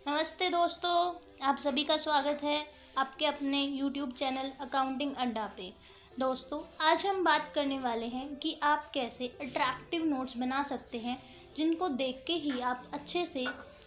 नमस्ते दोस्तों, आप सभी का स्वागत है आपके अपने YouTube चैनल अकाउंटिंग अड्डा पे। दोस्तों, आज हम बात करने वाले हैं कि आप कैसे अट्रैक्टिव नोट्स बना सकते हैं जिनको देख के ही आप अच्छे से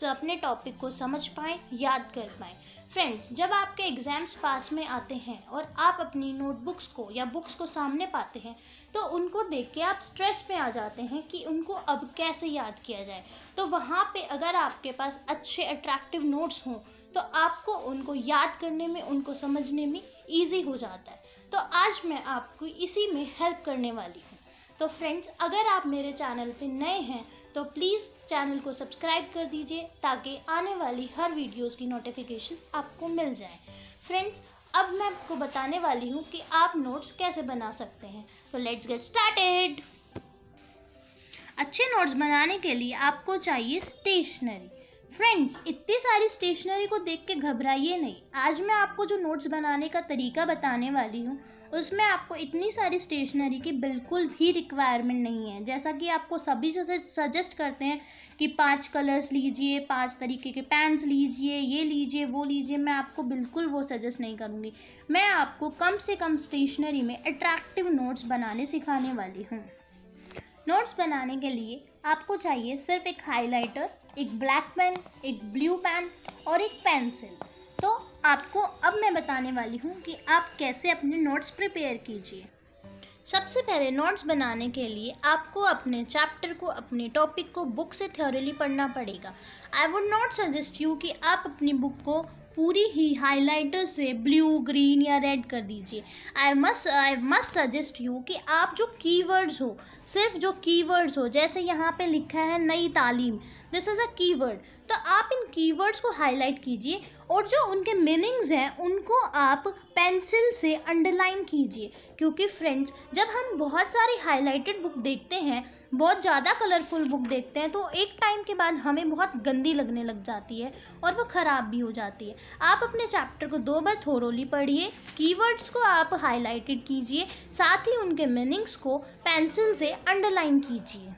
अपने टॉपिक को समझ पाएँ, याद कर पाएँ। फ्रेंड्स, जब आपके एग्ज़ाम्स पास में आते हैं और आप अपनी नोटबुक्स को या बुक्स को सामने पाते हैं तो उनको देख के आप स्ट्रेस में आ जाते हैं कि उनको अब कैसे याद किया जाए। तो वहाँ पे अगर आपके पास अच्छे अट्रैक्टिव नोट्स हों तो आपको उनको याद करने में, उनको समझने में ईजी हो जाता है। तो आज मैं आपको इसी में हेल्प करने वाली हूँ। तो फ्रेंड्स, अगर आप मेरे चैनल पे नए हैं तो प्लीज़ चैनल को सब्सक्राइब कर दीजिए ताकि आने वाली हर वीडियोस की नोटिफिकेशंस आपको मिल जाए। फ्रेंड्स, अब मैं आपको बताने वाली हूँ कि आप नोट्स कैसे बना सकते हैं। तो लेट्स गेट स्टार्टेड। अच्छे नोट्स बनाने के लिए आपको चाहिए स्टेशनरी। फ्रेंड्स, इतनी सारी स्टेशनरी को देख के घबराइए नहीं। आज मैं आपको जो नोट्स बनाने का तरीका बताने वाली हूँ उसमें आपको इतनी सारी स्टेशनरी की बिल्कुल भी रिक्वायरमेंट नहीं है। जैसा कि आपको सभी से सजेस्ट करते हैं कि 5 कलर्स लीजिए, 5 तरीके के पेन्स लीजिए, ये लीजिए, वो लीजिए, मैं आपको बिल्कुल वो सजेस्ट नहीं करूँगी। मैं आपको कम से कम स्टेशनरी में अट्रैक्टिव नोट्स बनाने सिखाने वाली हूँ। नोट्स बनाने के लिए आपको चाहिए सिर्फ एक हाइलाइटर, एक ब्लैक पेन, एक ब्लू पेन और एक पेंसिल। तो आपको अब मैं बताने वाली हूँ कि आप कैसे अपने नोट्स प्रिपेयर कीजिए। सबसे पहले नोट्स बनाने के लिए आपको अपने चैप्टर को, अपने टॉपिक को बुक से थ्योरली पढ़ना पड़ेगा। I would not suggest you कि आप अपनी बुक को पूरी ही हाइलाइटर से ब्लू, ग्रीन या रेड कर दीजिए। आई मस्ट सजेस्ट यू कि आप जो कीवर्ड्स हो, सिर्फ जो कीवर्ड्स हो, जैसे यहाँ पे लिखा है नई तालीम, दिस इज़ अ कीवर्ड, तो आप इन कीवर्ड्स को हाईलाइट कीजिए और जो उनके मीनिंग्स हैं उनको आप पेंसिल से अंडरलाइन कीजिए। क्योंकि फ्रेंड्स, जब हम बहुत सारी हाईलाइटेड बुक देखते हैं, बहुत ज़्यादा कलरफुल बुक देखते हैं, तो एक टाइम के बाद हमें बहुत गंदी लगने लग जाती है और वो ख़राब भी हो जाती है। आप अपने चैप्टर को 2 बार थोरोली पढ़िए, कीवर्ड्स को आप हाईलाइटेड कीजिए, साथ ही उनके मीनिंग्स को पेंसिल से अंडरलाइन कीजिए।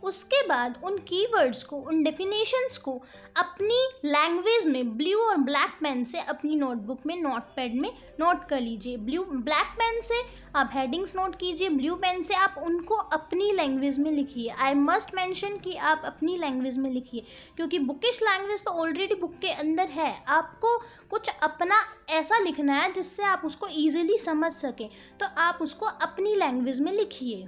उसके बाद उन कीवर्ड्स को, उन डेफिनेशंस को अपनी लैंग्वेज में ब्लू और ब्लैक पेन से अपनी नोटबुक में, नोटपैड में नोट कर लीजिए। ब्लैक पेन से आप हेडिंग्स नोट कीजिए, ब्लू पेन से आप उनको अपनी लैंग्वेज में लिखिए। आई मस्ट मेंशन कि आप अपनी लैंग्वेज में लिखिए, क्योंकि बुकिश लैंग्वेज तो ऑलरेडी बुक के अंदर है। आपको कुछ अपना ऐसा लिखना है जिससे आप उसको ईजिली समझ सकें, तो आप उसको अपनी लैंग्वेज में लिखिए।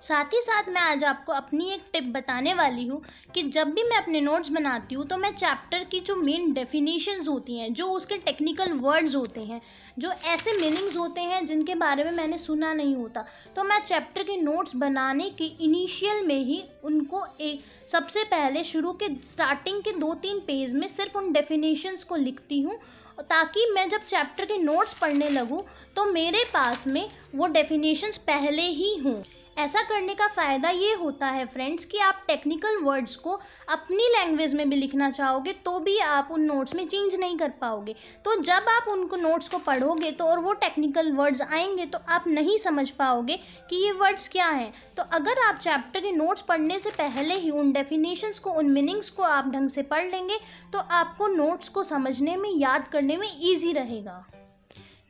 साथ ही साथ मैं आज आपको अपनी एक टिप बताने वाली हूँ कि जब भी मैं अपने नोट्स बनाती हूँ तो मैं चैप्टर की जो मेन डेफिनेशंस होती हैं, जो उसके टेक्निकल वर्ड्स होते हैं, जो ऐसे मीनिंग्स होते हैं जिनके बारे में मैंने सुना नहीं होता, तो मैं चैप्टर के नोट्स बनाने के इनिशियल में ही उनको सबसे पहले शुरू के स्टार्टिंग के 2-3 पेज में सिर्फ उन डेफिनेशंस को लिखती हूँ, ताकि मैं जब चैप्टर के नोट्स पढ़ने लगूँ तो मेरे पास में वो डेफिनेशंस पहले ही हों। ऐसा करने का फ़ायदा ये होता है फ्रेंड्स कि आप टेक्निकल वर्ड्स को अपनी लैंग्वेज में भी लिखना चाहोगे तो भी आप उन नोट्स में चेंज नहीं कर पाओगे। तो जब आप उनको नोट्स को पढ़ोगे तो और वो टेक्निकल वर्ड्स आएंगे तो आप नहीं समझ पाओगे कि ये वर्ड्स क्या हैं। तो अगर आप चैप्टर के नोट्स पढ़ने से पहले ही उन डेफिनेशंस को, उन मीनिंग्स को आप ढंग से पढ़ लेंगे तो आपको नोट्स को समझने में, याद करने में ईजी रहेगा।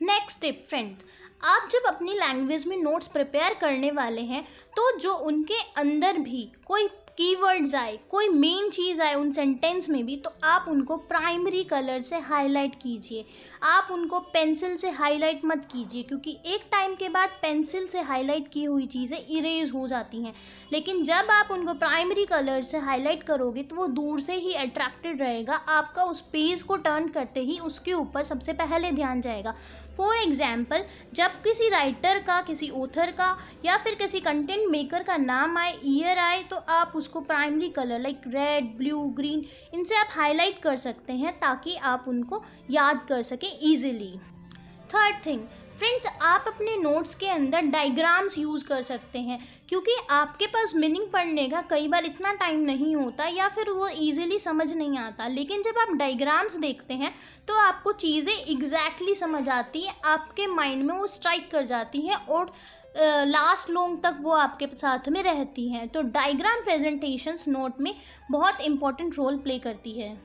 नेक्स्ट टिप फ्रेंड्स, आप जब अपनी लैंग्वेज में नोट्स प्रिपेयर करने वाले हैं तो जो उनके अंदर भी कोई कीवर्ड्स आए, कोई मेन चीज़ आए उन सेंटेंस में भी, तो आप उनको प्राइमरी कलर से हाईलाइट कीजिए। आप उनको पेंसिल से हाईलाइट मत कीजिए, क्योंकि एक टाइम के बाद पेंसिल से हाईलाइट की हुई चीज़ें इरेज हो जाती हैं। लेकिन जब आप उनको प्राइमरी कलर से हाईलाइट करोगे तो वो दूर से ही अट्रैक्टेड रहेगा, आपका उस पेज को टर्न करते ही उसके ऊपर सबसे पहले ध्यान जाएगा। फॉर एग्जाम्पल, जब किसी राइटर का, किसी ऑथर का या फिर किसी कंटेंट मेकर का नाम आए, ईयर आए, तो आप उसको primary colour like red, blue, green, इनसे आप हाईलाइट कर सकते हैं ताकि आप उनको याद कर सकें ईजिली। थर्ड थिंग फ्रेंड्स, आप अपने नोट्स के अंदर डायग्राम्स यूज़ कर सकते हैं, क्योंकि आपके पास मीनिंग पढ़ने का कई बार इतना टाइम नहीं होता या फिर वो इजीली समझ नहीं आता। लेकिन जब आप डायग्राम्स देखते हैं तो आपको चीज़ें एग्जैक्टली समझ आती हैं, आपके माइंड में वो स्ट्राइक कर जाती हैं और लास्ट लॉन्ग तक वो आपके साथ में रहती हैं। तो डायग्राम प्रेजेंटेशंस नोट में बहुत इंपॉर्टेंट रोल प्ले करती है।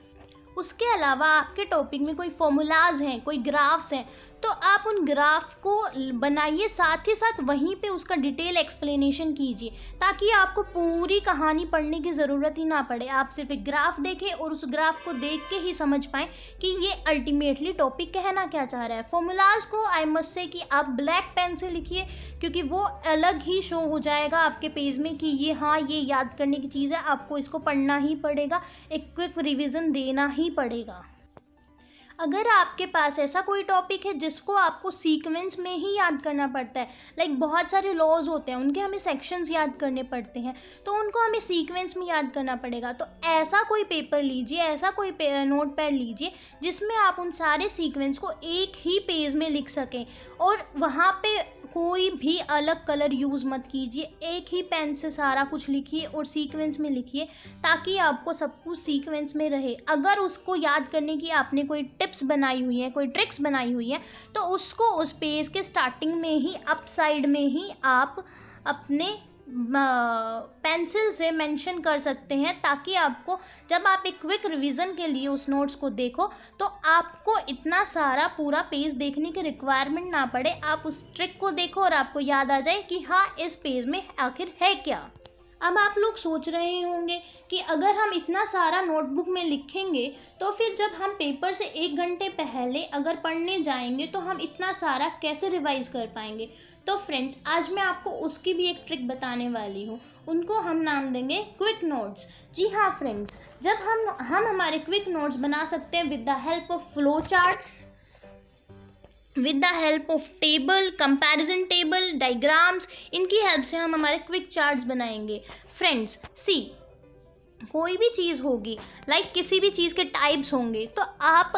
उसके अलावा आपके टॉपिक में कोई फॉर्मूलाज हैं, कोई ग्राफ्स हैं, तो आप उन ग्राफ को बनाइए, साथ ही साथ वहीं पे उसका डिटेल एक्सप्लेनेशन कीजिए, ताकि आपको पूरी कहानी पढ़ने की ज़रूरत ही ना पड़े। आप सिर्फ एक ग्राफ देखें और उस ग्राफ को देख के ही समझ पाएँ कि ये अल्टीमेटली टॉपिक कहना क्या चाह रहा है। फॉर्मूलाज को आई मस्ट से कि आप ब्लैक पेन से लिखिए, क्योंकि वो अलग ही शो हो जाएगा आपके पेज में कि ये हाँ ये याद करने की चीज़ है, आपको इसको पढ़ना ही पड़ेगा, एक क्विक रिवीजन देना ही पड़ेगा। अगर आपके पास ऐसा कोई टॉपिक है जिसको आपको सीक्वेंस में ही याद करना पड़ता है, लाइक बहुत सारे लॉज होते हैं, उनके हमें सेक्शंस याद करने पड़ते हैं, तो उनको हमें सीक्वेंस में याद करना पड़ेगा, तो ऐसा कोई पेपर लीजिए, ऐसा कोई नोट पैड लीजिए जिसमें आप उन सारे सीक्वेंस को एक ही पेज में लिख सकें, और वहाँ पे कोई भी अलग कलर यूज़ मत कीजिए, एक ही पेन से सारा कुछ लिखिए और सीक्वेंस में लिखिए, ताकि आपको सब कुछ सीक्वेंस में रहे। अगर उसको याद करने की आपने कोई टिप्स बनाई हुई है, कोई ट्रिक्स बनाई हुई है, तो उसको उस पेज के स्टार्टिंग में ही अप साइड में ही आप अपने पेंसिल से मेंशन कर सकते हैं, ताकि आपको जब आप एक क्विक रिवीजन के लिए उस नोट्स को देखो तो आपको इतना सारा पूरा पेज देखने की रिक्वायरमेंट ना पड़े। आप उस ट्रिक को देखो और आपको याद आ जाए कि हाँ इस पेज में आखिर है क्या। अब आप लोग सोच रहे होंगे कि अगर हम इतना सारा नोटबुक में लिखेंगे तो फिर जब हम पेपर से 1 घंटे पहले अगर पढ़ने जाएंगे तो हम इतना सारा कैसे रिवाइज कर पाएंगे। तो फ्रेंड्स, आज मैं आपको उसकी भी एक ट्रिक बताने वाली हूँ, उनको हम नाम देंगे क्विक नोट्स। जी हाँ फ्रेंड्स, जब हम हमारे क्विक नोट्स बना सकते हैं with the help of flow charts, with the help of table, comparison table, diagrams, इनकी हेल्प से हम हमारे क्विक चार्ट्स बनाएंगे। फ्रेंड्स सी, कोई भी चीज़ होगी, लाइक किसी भी चीज़ के टाइप्स होंगे, तो आप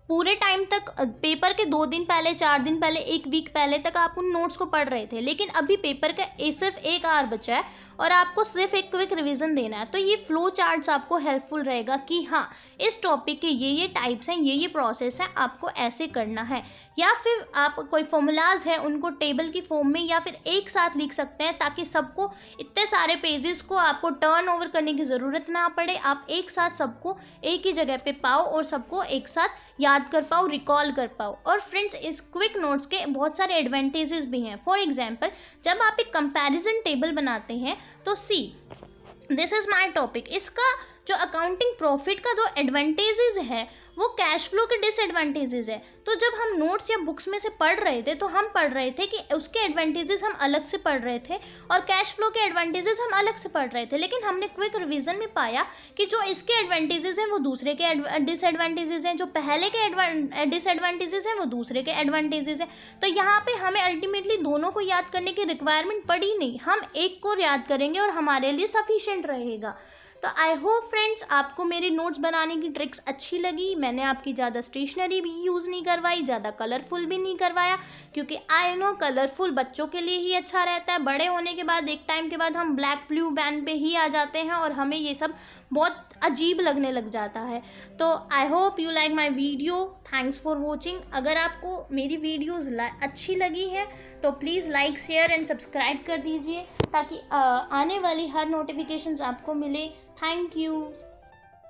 पूरे टाइम तक पेपर के 2 दिन पहले, 4 दिन पहले, 1 वीक पहले तक आप उन नोट्स को पढ़ रहे थे, लेकिन अभी पेपर का सिर्फ 1 आवर बचा है और आपको सिर्फ एक क्विक रिवीजन देना है। तो ये फ्लो चार्ट्स आपको हेल्पफुल रहेगा कि हाँ इस टॉपिक के ये टाइप्स हैं, ये प्रोसेस है, आपको ऐसे करना है। या फिर आप कोई फॉर्मूलाज है उनको टेबल की फॉर्म में या फिर एक साथ लिख सकते हैं, ताकि सबको इतने सारे पेजेस को आपको टर्न ओवर करने की ज़रूरत ना पड़े, आप एक साथ सबको एक ही जगह पे पाओ और सबको एक साथ याद कर पाओ, रिकॉल कर पाओ। और फ्रेंड्स, इस क्विक नोट्स के बहुत सारे एडवांटेजेस भी हैं। फॉर एग्जांपल, जब आप एक कंपैरिजन टेबल बनाते हैं तो सी, दिस इज माय टॉपिक, इसका जो अकाउंटिंग प्रॉफिट का जो एडवांटेजेस है वो कैश फ्लो के डिसएडवांटेजेस है। तो जब हम नोट्स या बुक्स में से पढ़ रहे थे तो हम पढ़ रहे थे कि उसके एडवांटेजेस हम अलग से पढ़ रहे थे और कैश फ्लो के एडवांटेजेस हम अलग से पढ़ रहे थे, लेकिन हमने क्विक रिवीजन में पाया कि जो इसके एडवांटेजेस हैं वो दूसरे के डिसएडवांटेजेस हैं, जो पहले के डिसएडवांटेजेस हैं वो दूसरे के एडवांटेजेस हैं। तो यहाँ पे हमें अल्टीमेटली दोनों को याद करने की रिक्वायरमेंट पड़ी नहीं, हम एक को याद करेंगे और हमारे लिए सफिशिएंट रहेगा। तो आई होप फ्रेंड्स आपको मेरे नोट्स बनाने की ट्रिक्स अच्छी लगी। मैंने आपकी ज़्यादा स्टेशनरी भी यूज़ नहीं करवाई, ज़्यादा कलरफुल भी नहीं करवाया, क्योंकि आई नो कलरफुल बच्चों के लिए ही अच्छा रहता है। बड़े होने के बाद एक टाइम के बाद हम ब्लैक ब्लू बैन पे ही आ जाते हैं और हमें ये सब बहुत अजीब लगने लग जाता है। तो I hope you like my video. Thanks for watching. अगर आपको मेरी वीडियोज़ अच्छी लगी है तो please like, share and subscribe कर दीजिए, ताकि आने वाली हर नोटिफिकेशंस आपको मिले। Thank you.